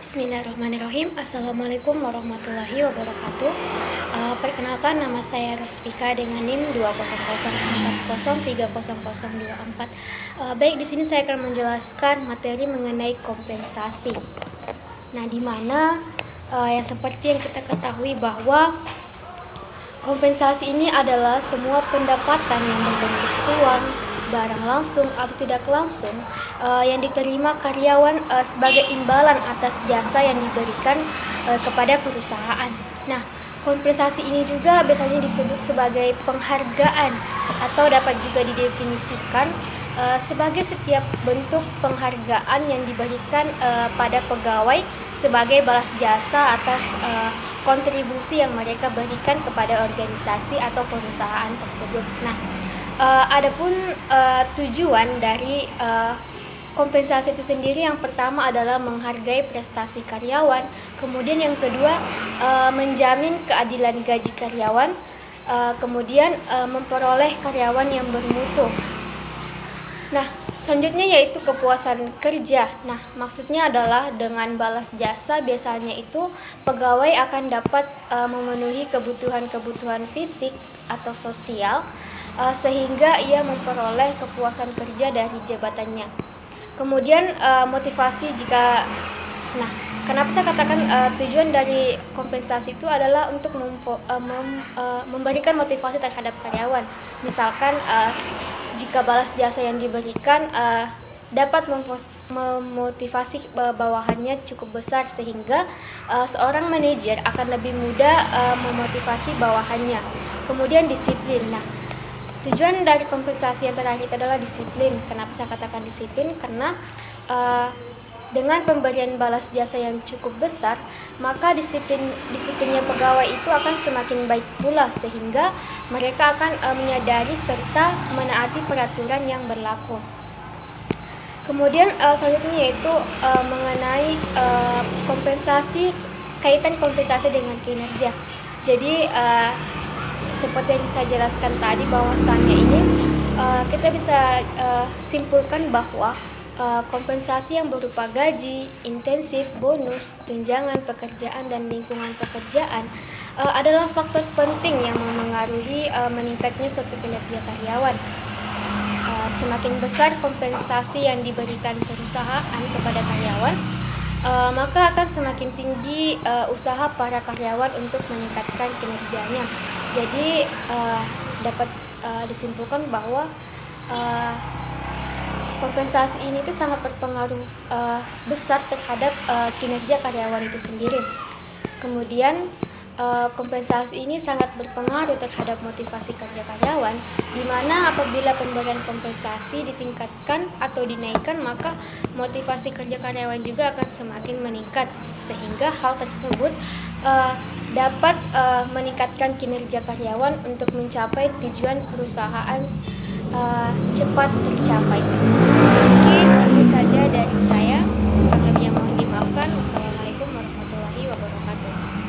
Bismillahirrahmanirrahim. Assalamualaikum warahmatullahi wabarakatuh. Perkenalkan, nama saya Rospika dengan NIM 20040300024. Baik, di sini saya akan menjelaskan materi mengenai kompensasi. Nah, di mana yang seperti yang kita ketahui bahwa kompensasi ini adalah semua pendapatan yang berbentuk uang, barang langsung atau tidak langsung yang diterima karyawan sebagai imbalan atas jasa yang diberikan kepada perusahaan. Nah, kompensasi ini juga biasanya disebut sebagai penghargaan atau dapat juga didefinisikan sebagai setiap bentuk penghargaan yang diberikan pada pegawai sebagai balas jasa atas kontribusi yang mereka berikan kepada organisasi atau perusahaan tersebut. Nah, adapun tujuan dari kompensasi itu sendiri, yang pertama adalah menghargai prestasi karyawan, kemudian yang kedua menjamin keadilan gaji karyawan, kemudian memperoleh karyawan yang bermutu. Nah, selanjutnya yaitu kepuasan kerja. Nah, maksudnya adalah dengan balas jasa biasanya itu pegawai akan dapat memenuhi kebutuhan-kebutuhan fisik atau sosial sehingga ia memperoleh kepuasan kerja dari jabatannya. Kemudian motivasi jika kenapa saya katakan tujuan dari kompensasi itu adalah untuk memberikan motivasi terhadap karyawan. Misalkan jika balas jasa yang diberikan dapat memotivasi bawahannya cukup besar sehingga seorang manajer akan lebih mudah memotivasi bawahannya. Kemudian disiplin. Nah, tujuan dari kompensasi yang terakhir adalah disiplin. Kenapa saya katakan disiplin? Karena dengan pemberian balas jasa yang cukup besar, maka disiplinnya pegawai itu akan semakin baik pula sehingga mereka akan menyadari serta menaati peraturan yang berlaku. Kemudian selanjutnya yaitu mengenai kaitan kompensasi dengan kinerja. Jadi seperti yang saya jelaskan tadi, bahwasannya ini kita bisa simpulkan bahwa kompensasi yang berupa gaji, intensif, bonus, tunjangan pekerjaan, dan lingkungan pekerjaan adalah faktor penting yang memengaruhi meningkatnya suatu kinerja karyawan. Semakin besar kompensasi yang diberikan perusahaan kepada karyawan, maka akan semakin tinggi usaha para karyawan untuk meningkatkan kinerjanya. Jadi dapat disimpulkan bahwa kompensasi ini tuh sangat berpengaruh besar terhadap kinerja karyawan itu sendiri. Kemudian kompensasi ini sangat berpengaruh terhadap motivasi kerja karyawan, di mana apabila pemberian kompensasi ditingkatkan atau dinaikkan, maka motivasi kerja karyawan juga akan semakin meningkat, sehingga hal tersebut dapat meningkatkan kinerja karyawan untuk mencapai tujuan perusahaan cepat tercapai.